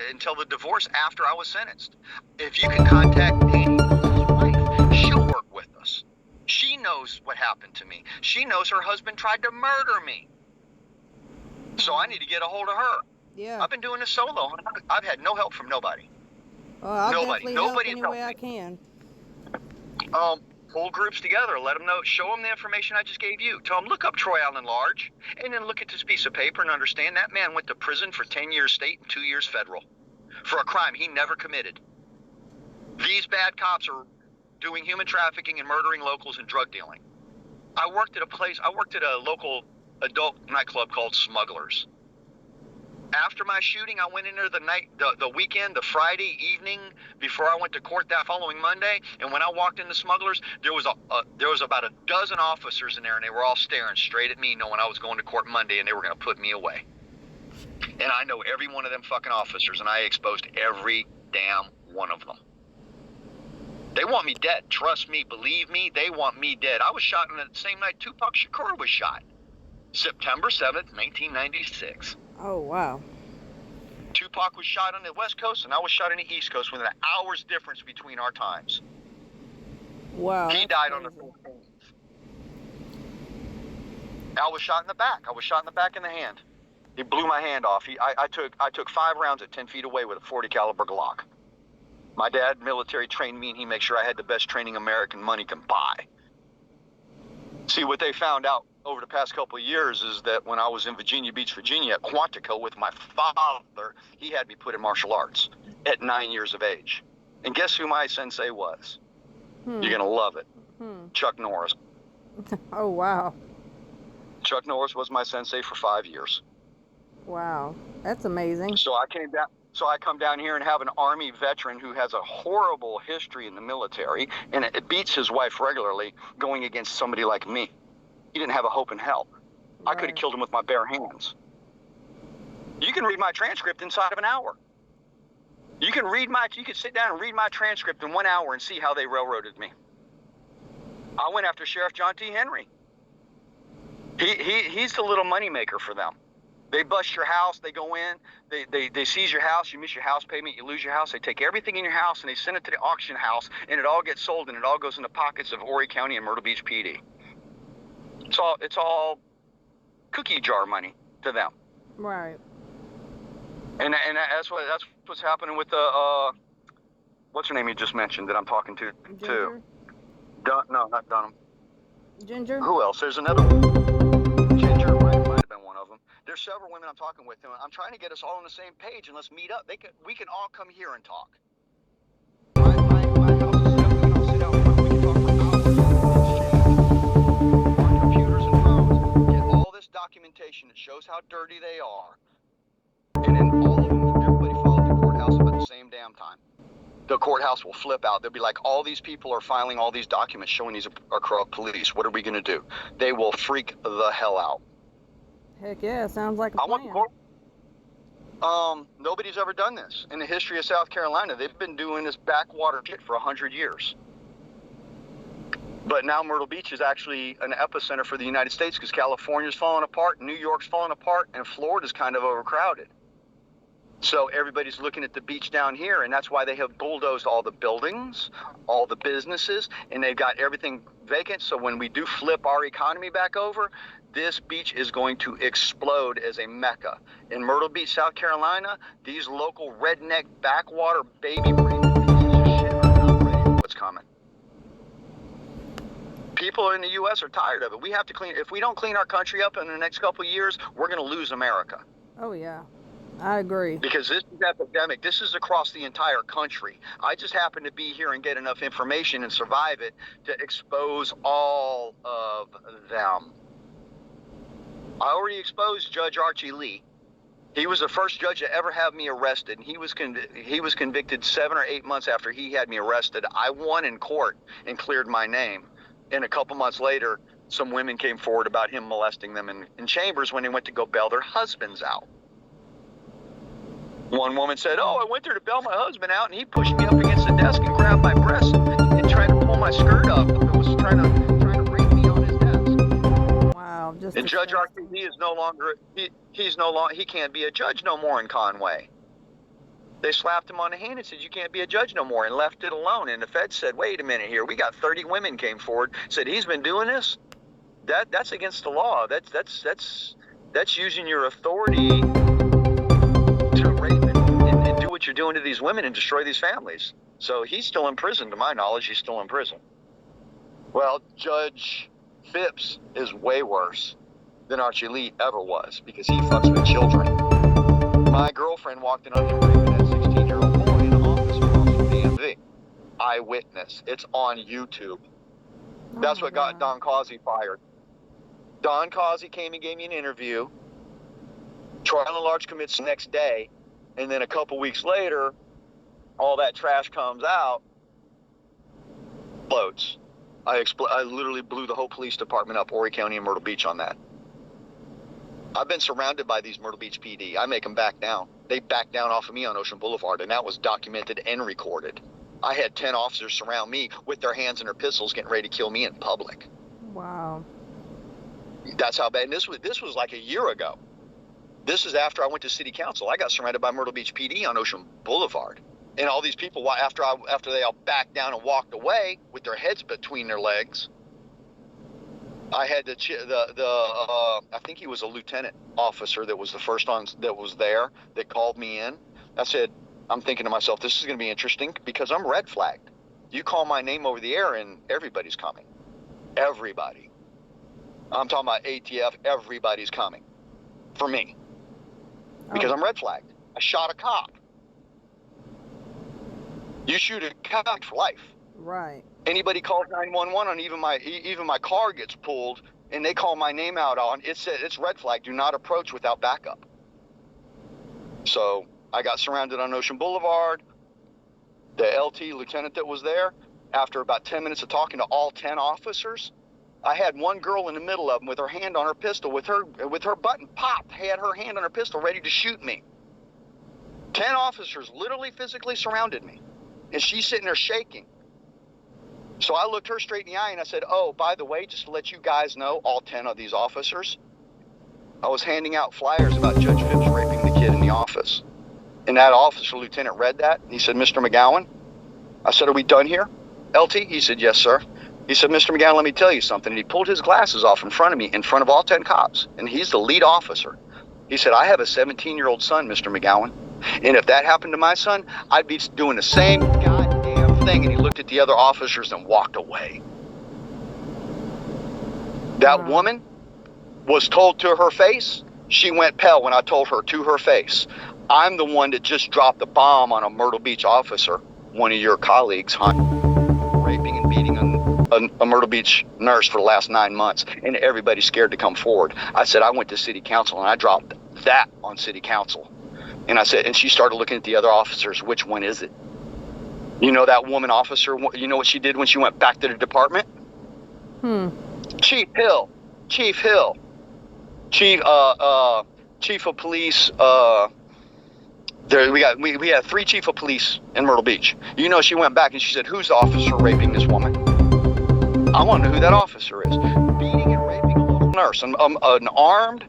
until the divorce after I was sentenced. If you can contact Danny Mills' wife, she'll work with us. She knows what happened to me. She knows her husband tried to murder me. So I need to get a hold of her. Yeah. I've been doing this solo. I've had no help from nobody. I'll Nobody. definitely Nobody help any helped way I me. can. Pull groups together, let them know, show them the information I just gave you. Tell them, look up Troy Allen Large, and then look at this piece of paper and understand that man went to prison for 10 years state and 2 years federal for a crime he never committed. These bad cops are doing human trafficking and murdering locals and drug dealing. I worked at a local adult nightclub called Smugglers. After my shooting, I went into the weekend, the Friday evening before I went to court that following Monday. And when I walked into Smugglers, there was about a dozen officers in there, and they were all staring straight at me, knowing I was going to court Monday, and they were going to put me away. And I know every one of them fucking officers, and I exposed every damn one of them. They want me dead. Trust me, believe me, they want me dead. I was shot on the same night Tupac Shakur was shot, September 7th, 1996. Oh, wow. Tupac was shot on the West Coast, and I was shot on the East Coast with an hour's difference between our times. Wow. He died on the 14th. I was shot in the back. I was shot in the back in the hand. He blew my hand off. I took 5 rounds at 10 feet away with a .40 caliber Glock. My dad military trained me, and he made sure I had the best training American money can buy. See, what they found out over the past couple of years is that when I was in Virginia Beach, Virginia, at Quantico with my father, he had me put in martial arts at 9 years of age. And guess who my sensei was? You're going to love it. Chuck Norris. Oh, wow. Chuck Norris was my sensei for 5 years. Wow. That's amazing. So I come down here and have an Army veteran who has a horrible history in the military, and it beats his wife regularly going against somebody like me. He didn't have a hope in hell. I could have killed him with my bare hands. You can read my transcript inside of an hour. You can sit down and read my transcript in 1 hour and see how they railroaded me. I went after Sheriff John T. Henry. He's the little moneymaker for them. They bust your house, they go in, they seize your house, you miss your house payment, you lose your house, they take everything in your house and they send it to the auction house, and it all gets sold, and it all goes in the pockets of Horry County and Myrtle Beach PD. It's all cookie jar money to them. Right. And that's what's happening with the what's her name you just mentioned that I'm talking to? Ginger? No, not Dunham. Ginger? Who else? There's another one. Ginger might have been one of them. There's several women I'm talking with, and I'm trying to get us all on the same page, and let's meet up. We can all come here and talk. My house is set up. We can all sit out front. We can talk for hours on computers and phones. Get all this documentation that shows how dirty they are, and then all of them, everybody follow the courthouse about the same damn time. The courthouse will flip out. They'll be like, all these people are filing all these documents showing these are corrupt police. What are we going to do? They will freak the hell out. Heck yeah, sounds like a I want plan. the court. Nobody's ever done this in the history of South Carolina. They've been doing this backwater shit for 100 years. But now Myrtle Beach is actually an epicenter for the United States because California's falling apart, New York's falling apart, and Florida's kind of overcrowded. So everybody's looking at the beach down here, and that's why they have bulldozed all the buildings, all the businesses, and they've got everything vacant. So when we do flip our economy back over, this beach is going to explode as a mecca. In Myrtle Beach, South Carolina, these local redneck backwater baby breeding pieces of shit are not ready for what's coming. People in the U.S. are tired of it. We have to clean. If we don't clean our country up in the next couple of years, we're going to lose America. Oh, yeah. I agree. Because this is epidemic. This is across the entire country. I just happen to be here and get enough information and survive it to expose all of them. I already exposed Judge Archie Lee. He was the first judge to ever have me arrested. He was convicted 7 or 8 months after he had me arrested. I won in court and cleared my name. And a couple months later, some women came forward about him molesting them in chambers when they went to go bail their husbands out. One woman said, "Oh, I went there to bail my husband out, and he pushed me up against the desk and grabbed my breasts and tried to pull my my skirt up and was trying to rape me on his desk. Wow, just And Judge disgusting. he is no longer he can't be a judge no more in Conway. They slapped him on the hand and said, you can't be a judge no more, and left it alone. And the Fed said, wait a minute here, we got 30 women came forward, said he's been doing this. That's against the law. That's using your authority to rape and do what you're doing to these women and destroy these families. So he's still in prison, to my knowledge. He's still in prison. Well, Judge Phipps is way worse than Archie Lee ever was, because he fucks with children. My girlfriend walked in on him raping that 16-year-old boy in an office across from DMV. Eyewitness. It's on YouTube. That's what got Don Causey fired. Don Causey came and gave me an interview. Trial and large commits the next day, and then a couple weeks later, all that trash comes out. Explodes. I literally blew the whole police department up, Horry County and Myrtle Beach, on that. I've been surrounded by these Myrtle Beach PD. I make them back down. They backed down off of me on Ocean Boulevard, and that was documented and recorded. I had 10 officers surround me with their hands and their pistols, getting ready to kill me in public. Wow. That's how bad. And this was like a year ago. This is after I went to city council. I got surrounded by Myrtle Beach PD on Ocean Boulevard, and all these people, after they all backed down and walked away with their heads between their legs, I had I think he was a lieutenant officer that was the first one that was there that called me in. I said, I'm thinking to myself, this is going to be interesting because I'm red flagged. You call my name over the air and everybody's coming. Everybody. I'm talking about ATF. Everybody's coming for me because I'm red flagged. I shot a cop. You shoot a cop for life. Right. Anybody calls 911 on even my car gets pulled and they call my name out on it's red flag. Do not approach without backup. So I got surrounded on Ocean Boulevard. The LT lieutenant that was there, after about 10 minutes of talking to all 10 officers, I had one girl in the middle of them with her hand on her pistol, with her button popped, had her hand on her pistol ready to shoot me. 10 officers literally physically surrounded me, and she's sitting there shaking. So I looked her straight in the eye and I said, oh, by the way, just to let you guys know, all 10 of these officers, I was handing out flyers about Judge Phipps raping the kid in the office. And that officer lieutenant read that. And he said, Mr. McGowan. I said, are we done here? LT? He said, yes, sir. He said, Mr. McGowan, let me tell you something. And he pulled his glasses off in front of me, in front of all 10 cops. And he's the lead officer. He said, I have a 17-year-old son, Mr. McGowan. And if that happened to my son, I'd be doing the same goddamn thing. And he looked at the other officers and walked away. That woman was told to her face. She went pale when I told her to her face, I'm the one that just dropped the bomb on a Myrtle Beach officer, one of your colleagues, raping and beating a Myrtle Beach nurse for the last 9 months, and everybody's scared to come forward. I said, I went to city council and I dropped that on city council. And I said, and she started looking at the other officers, which one is it? You know that woman officer, you know what she did when she went back to the department? Chief Hill, Chief of Police, we had 3 chief of police in Myrtle Beach. You know, she went back and she said, who's the officer raping this woman? I want to know who that officer is. Beating and raping a little nurse, an armed,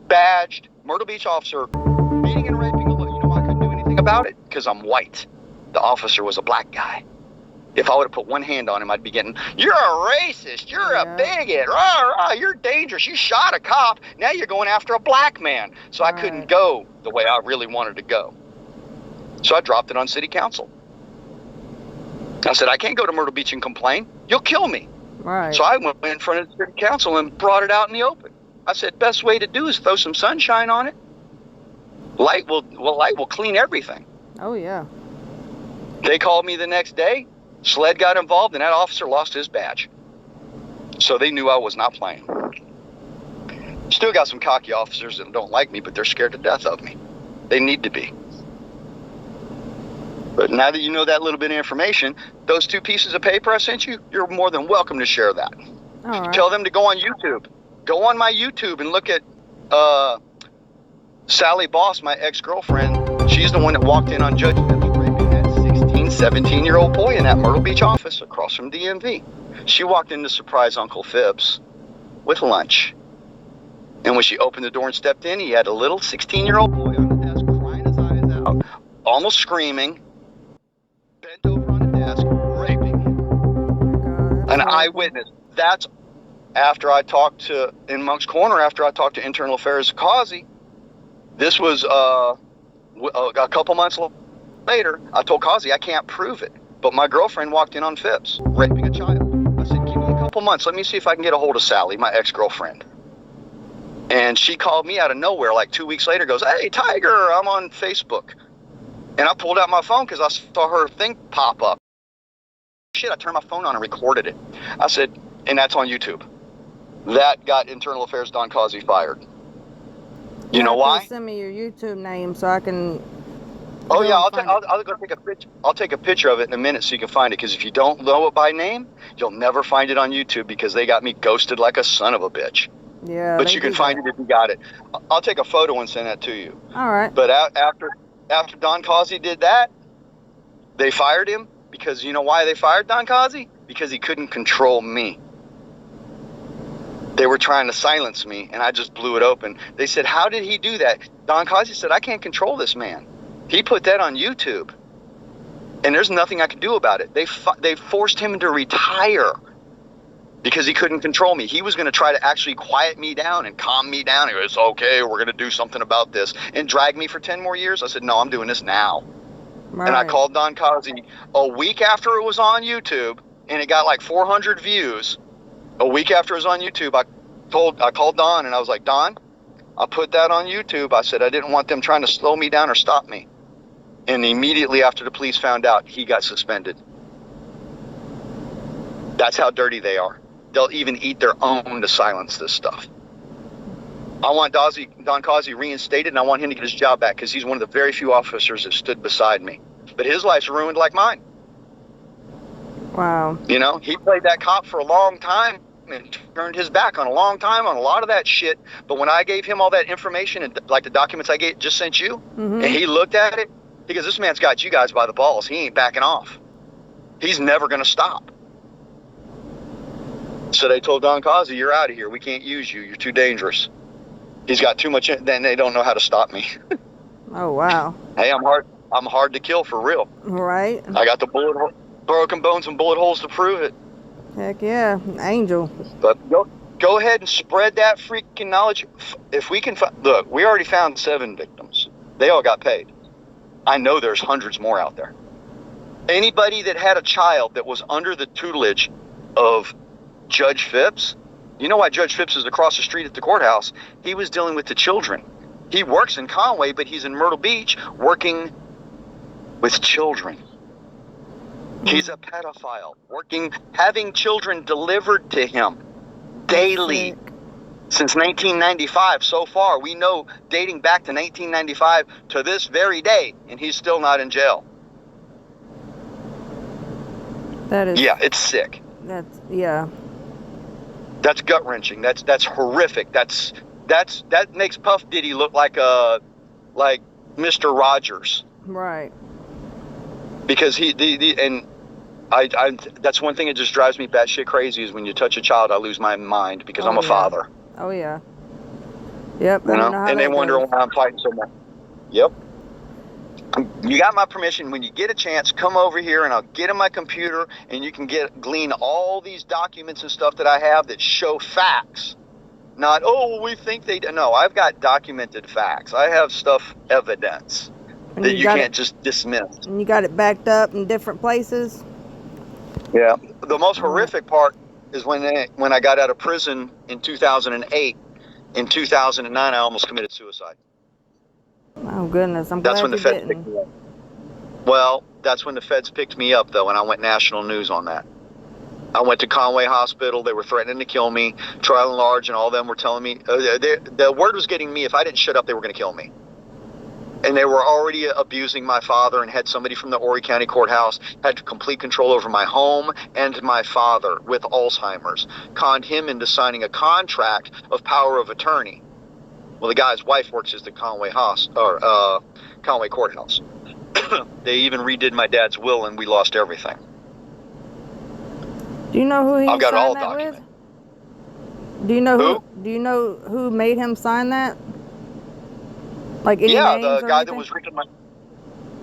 badged Myrtle Beach officer, beating and raping a little, you know, I couldn't do anything about it because I'm white. The officer was a black guy. If I would have put one hand on him, I'd be getting, you're a racist, you're a bigot, rah, rah, you're dangerous, you shot a cop, now you're going after a black man. So I couldn't go the way I really wanted to go. So I dropped it on city council. I said, I can't go to Myrtle Beach and complain. You'll kill me. Right. So I went in front of the city council and brought it out in the open. I said, best way to do is throw some sunshine on it. Light will clean everything. Oh, yeah. They called me the next day. SLED got involved, and that officer lost his badge. So they knew I was not playing. Still got some cocky officers that don't like me, but they're scared to death of me. They need to be. But now that you know that little bit of information, those 2 pieces of paper I sent you, you're more than welcome to share that. All right. Tell them to go on YouTube. Go on my YouTube and look at Sally Boss, my ex-girlfriend. She's the one that walked in on Judge Phipps raping that 17-year-old boy in that Myrtle Beach office across from DMV. She walked in to surprise Uncle Phipps with lunch. And when she opened the door and stepped in, he had a little 16-year-old boy on the desk crying his eyes out, almost screaming, bent over on the desk, raping him. An eyewitness. That's after I talked to, in Monk's Corner, after I talked to Internal Affairs Kazi. This was a couple months later. I told Kazi I can't prove it, but my girlfriend walked in on Phipps raping a child. I said, give me a couple months. Let me see if I can get a hold of Sally, my ex-girlfriend. And she called me out of nowhere like 2 weeks later, goes, hey, Tiger, I'm on Facebook. And I pulled out my phone because I saw her thing pop up. Shit, I turned my phone on and recorded it. I said, and that's on YouTube. That got Internal Affairs Don Kazi fired. You know why? Send me your YouTube name so I can. Oh yeah, I'll go take a picture. I'll take a picture of it in a minute so you can find it. Because if you don't know it by name, you'll never find it on YouTube because they got me ghosted like a son of a bitch. Yeah. But you can find it if you got it. I'll take a photo and send that to you. All right. But after Don Kazi did that, they fired him because you know why they fired Don Kazi? Because he couldn't control me. They were trying to silence me, and I just blew it open. They said, how did he do that? Don Kazi said, I can't control this man. He put that on YouTube, and there's nothing I can do about it. They forced him to retire because he couldn't control me. He was going to try to actually quiet me down and calm me down. He goes, okay, we're going to do something about this, and drag me for 10 more years. I said, no, I'm doing this now. Right. And I called Don Kazi a week after it was on YouTube, and it got like 400 views. A week after it was on YouTube, I called Don and I was like, Don, I put that on YouTube. I said I didn't want them trying to slow me down or stop me. And immediately after the police found out, he got suspended. That's how dirty they are. They'll even eat their own to silence this stuff. I want Don Kazi reinstated, and I want him to get his job back because he's one of the very few officers that stood beside me. But his life's ruined like mine. Wow. You know, he played that cop for a long time and turned his back on a long time on a lot of that shit. But when I gave him all that information and like the documents I just sent you, and he looked at it, he goes, this man's got you guys by the balls. He ain't backing off. He's never going to stop. So they told Don Kazi, you're out of here. We can't use you. You're too dangerous. He's got too much. Then they don't know how to stop me. Oh, wow. Hey, I'm hard to kill for real. Right. I got the broken bones and bullet holes to prove it. Heck yeah, angel. But go ahead and spread that freaking knowledge. If we can look, we already found 7 victims. They all got paid. I know there's hundreds more out there. Anybody that had a child that was under the tutelage of Judge Phipps, you know why Judge Phipps is across the street at the courthouse? He was dealing with the children. He works in Conway, but he's in Myrtle Beach working with children. He's a pedophile, having children delivered to him daily since 1995. So far, we know dating back to 1995 to this very day, and he's still not in jail. That is. Yeah, it's sick. Yeah. That's gut wrenching. That's horrific. That makes Puff Diddy look like Mr. Rogers. Right. Because that's one thing that just drives me batshit crazy is when you touch a child, I lose my mind because I'm a father. Oh yeah. Yep. You know? And they wonder why I'm fighting so much. Yep. You got my permission. When you get a chance, come over here and I'll get in my computer and you can glean all these documents and stuff that I have that show facts. Not, we think they do. No, I've got documented facts. I have evidence that you can't just dismiss. And you got it backed up in different places? Yeah. The most horrific part is when I got out of prison in 2008. In 2009, I almost committed suicide. Oh, goodness. That's when the feds picked me up. Well, that's when the feds picked me up, though, and I went national news on that. I went to Conway Hospital. They were threatening to kill me. Trial and Large and all of them were telling me. The word was getting me, if I didn't shut up, they were going to kill me. And they were already abusing my father and had somebody from the Horry County Courthouse, had complete control over my home and my father with Alzheimer's. Conned him into signing a contract of power of attorney. Well, the guy's wife works at the Conway Courthouse. They even redid my dad's will, and we lost everything. Do you know who he I've got it all signed that with? documented. Do you know Who? Do you know who made him sign that? Like any Yeah, names the or guy anything? that was reading my.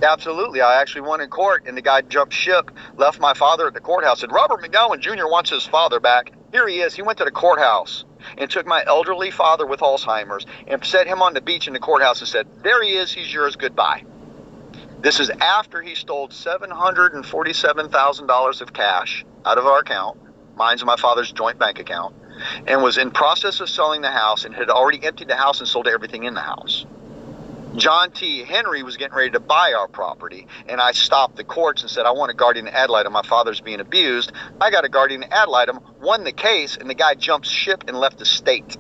Absolutely. I actually won in court, and the guy jumped ship, left my father at the courthouse, said, Robert McGowan Jr. wants his father back. Here he is. He went to the courthouse and took my elderly father with Alzheimer's and set him on the beach in the courthouse and said, there he is. He's yours. Goodbye. This is after he stole $747,000 of cash out of our account, mine's and my father's joint bank account, and was in process of selling the house and had already emptied the house and sold everything in the house. John T. Henry was getting ready to buy our property, and I stopped the courts and said, I want a guardian ad litem. My father's being abused. I got a guardian ad litem, won the case, and the guy jumped ship and left the state.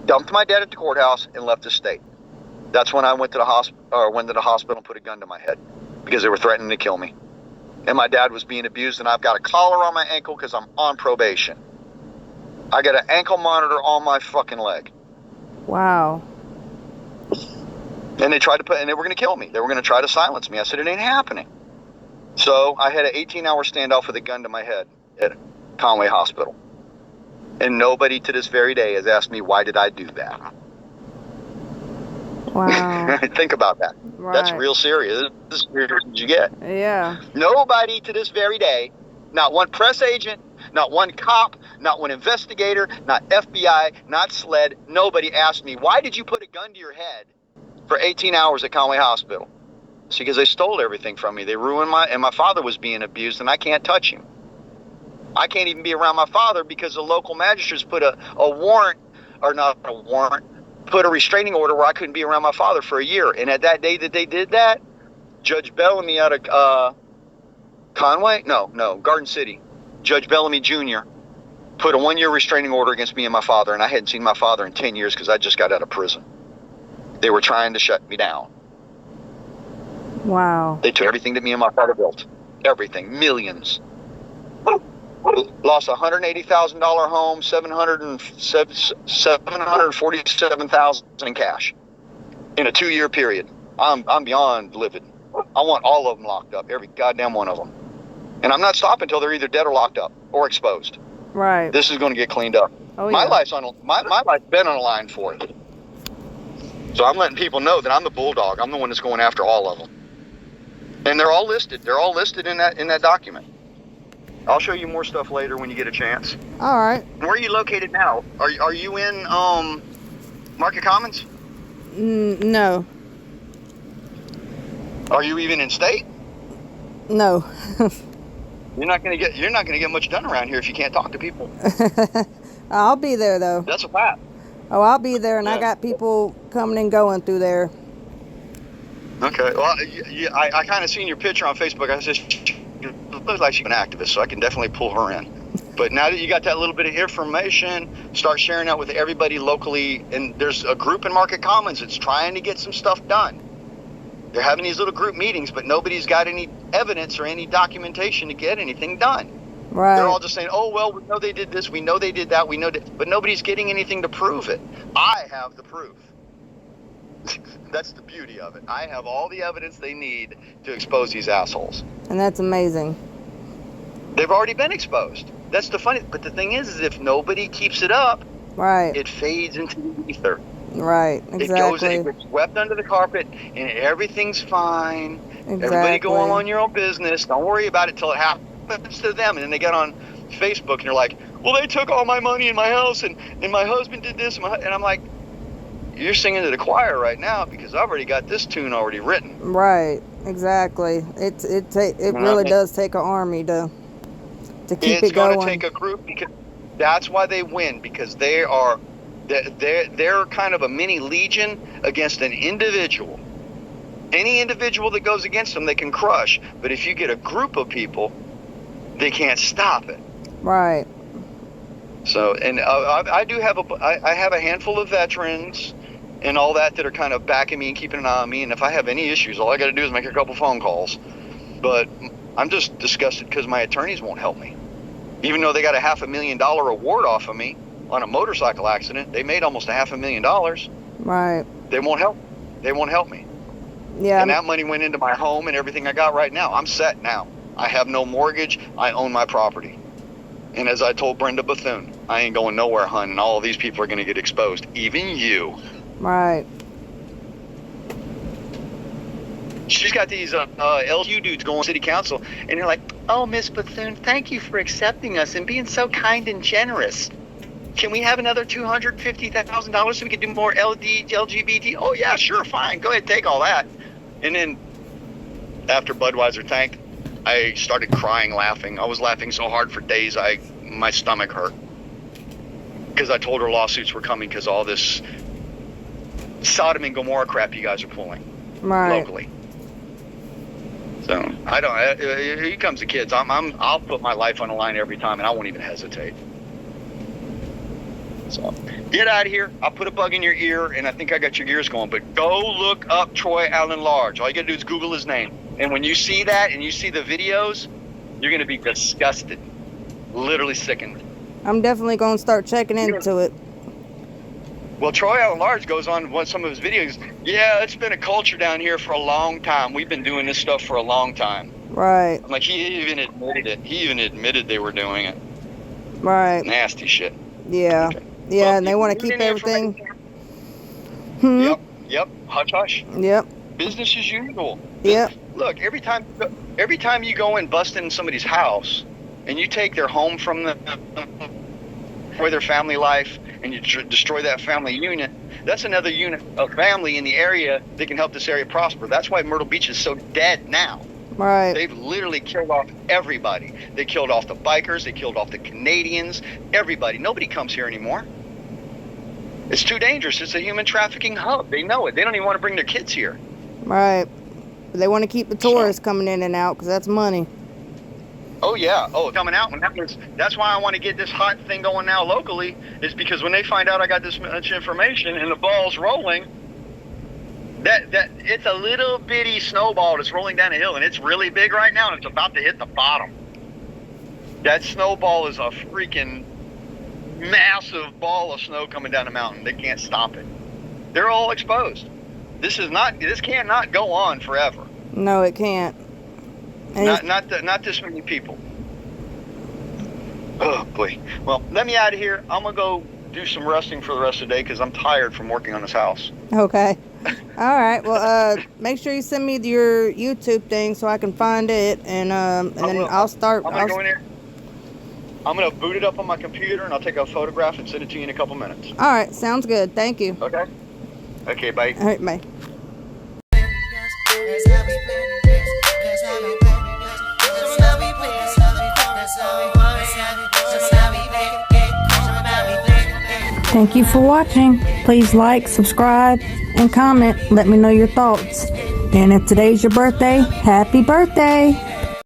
Dumped my dad at the courthouse and left the state. That's when I went to the hospital and put a gun to my head because they were threatening to kill me. And my dad was being abused, and I've got a collar on my ankle because I'm on probation. I got an ankle monitor on my fucking leg. Wow. And they tried to and they were going to kill me. They were going to try to silence me. I said, it ain't happening. So I had an 18-hour standoff with a gun to my head at Conway Hospital. And nobody to this very day has asked me, why did I do that? Wow. Think about that. Right. That's real serious. This is as serious as you get. Yeah. Nobody to this very day, not one press agent, not one cop, not one investigator, not FBI, not SLED, nobody asked me, why did you put a gun to your head for 18 hours at Conway Hospital? It's because they stole everything from me. They ruined and my father was being abused, and I can't touch him. I can't even be around my father because the local magistrates put a warrant, or not a warrant, put a restraining order where I couldn't be around my father for a year. And at that day that they did that, Judge Bellamy out of Garden City, Judge Bellamy Jr. put a 1-year restraining order against me and my father, and I hadn't seen my father in 10 years because I just got out of prison. They were trying to shut me down. Wow. They took everything that me and my father built. Everything. Millions. Lost a $180,000 home, $747,000 in cash in a 2-year period. I'm beyond livid. I want all of them locked up, every goddamn one of them. And I'm not stopping until they're either dead or locked up or exposed. Right. This is going to get cleaned up. Oh, my yeah. life's my life's been on the line for it. So I'm letting people know that I'm the bulldog. I'm the one that's going after all of them. And they're all listed. They're all listed in that document. I'll show you more stuff later when you get a chance. All right. Where are you located now? Are you in Market Commons? No. Are you even in state? No. You're not gonna get much done around here if you can't talk to people. I'll be there though. That's a fact. Oh, I'll be there, and Yeah. I got people coming and going through there. Okay. Well, I kind of seen your picture on Facebook. I said, it looks like she's an activist, so I can definitely pull her in. But now that you got that little bit of information, start sharing that with everybody locally. And there's a group in Market Commons that's trying to get some stuff done. They're having these little group meetings, but nobody's got any evidence or any documentation to get anything done. Right. They're all just saying, oh, well, we know they did this, we know they did that, we know that, but nobody's getting anything to prove it. I have the proof. That's the beauty of it. I have all the evidence they need to expose these assholes. And that's amazing. They've already been exposed. That's the funny, but the thing is if nobody keeps it up, Right. it fades into the ether. Right. Exactly. It gets swept under the carpet, and everything's fine. Exactly. Everybody go on your own business. Don't worry about it till it happens to them. And then they get on Facebook and they're like, well, they took all my money in my house, and my husband did this. And I'm like, you're singing to the choir right now because I've already got this tune already written. Right. Exactly. It really does take an army to keep it going. It's going to take a group, because that's why they win, because they're kind of a mini legion against an individual. Any individual that goes against them, they can crush. But if you get a group of people, they can't stop it. Right. So, and I have a handful of veterans and all that are kind of backing me and keeping an eye on me. And if I have any issues, all I got to do is make a couple phone calls. But I'm just disgusted because my attorneys won't help me. Even though they got a $500,000 award off of me on a motorcycle accident, they made almost $500,000. Right. They won't help. They won't help me. Yeah. And that money went into my home and everything I got right now. I'm set now. I have no mortgage. I own my property. And as I told Brenda Bethune, I ain't going nowhere, hun, and all of these people are going to get exposed. Even you. Right. She's got these LSU dudes going to city council, and they're like, oh, Miss Bethune, thank you for accepting us and being so kind and generous. Can we have another $250,000 so we can do more LGBT? Oh, yeah, sure, fine. Go ahead, take all that. And then after Budweiser tanked, I started crying, laughing. I was laughing so hard for days, my stomach hurt. Because I told her lawsuits were coming because all this Sodom and Gomorrah crap you guys are pulling locally. So I don't. Here comes the kids. I'll put my life on the line every time, and I won't even hesitate. So get out of here. I'll put a bug in your ear, and I think I got your gears going. But go look up Troy Allen Large. All you gotta do is Google his name, and when you see that and you see the videos, you're gonna be disgusted, literally sickened. I'm definitely gonna start checking into it. Well, Troy Allen Large goes on some of his videos. Yeah, it's been a culture down here for a long time. We've been doing this stuff for a long time. Right. Like, he even admitted it. He even admitted they were doing it. Right. Nasty shit. Yeah. Okay. Yeah, Well, and they want to keep everything. Yep. Hush hush. Yep. Business as usual. Yep. Look, every time you go and bust in somebody's house, and you take their home from them, destroy their family life, and you destroy that family unit, that's another unit of family in the area that can help this area prosper. That's why Myrtle Beach is so dead now. Right. They've literally killed off everybody. They killed off the bikers. They killed off the Canadians. Everybody. Nobody comes here anymore. It's too dangerous. It's a human trafficking hub. They know it. They don't even want to bring their kids here. Right. But they want to keep the tourists coming in and out because that's money. Oh, yeah. Oh, coming out. That's why I want to get this hot thing going now locally, is because when they find out I got this much information and the ball's rolling, that it's a little bitty snowball that's rolling down a hill, and it's really big right now, and it's about to hit the bottom. That snowball is a freaking massive ball of snow coming down the mountain. They can't stop it. They're all exposed. This cannot go on forever. No, it can't. Not this many people. Oh boy. Well, let me out of here. I'm gonna go do some resting for the rest of the day because I'm tired from working on this house. Okay. All right. Well, make sure you send me your YouTube thing so I can find it, and then I'll start. I'm gonna go in there. I'm gonna boot it up on my computer, and I'll take a photograph and send it to you in a couple minutes. All right. Sounds good. Thank you. Okay. Okay. Bye. All right. Bye. Thank you for watching. Please like, subscribe, and comment. Let me know your thoughts. And if today's your birthday, happy birthday!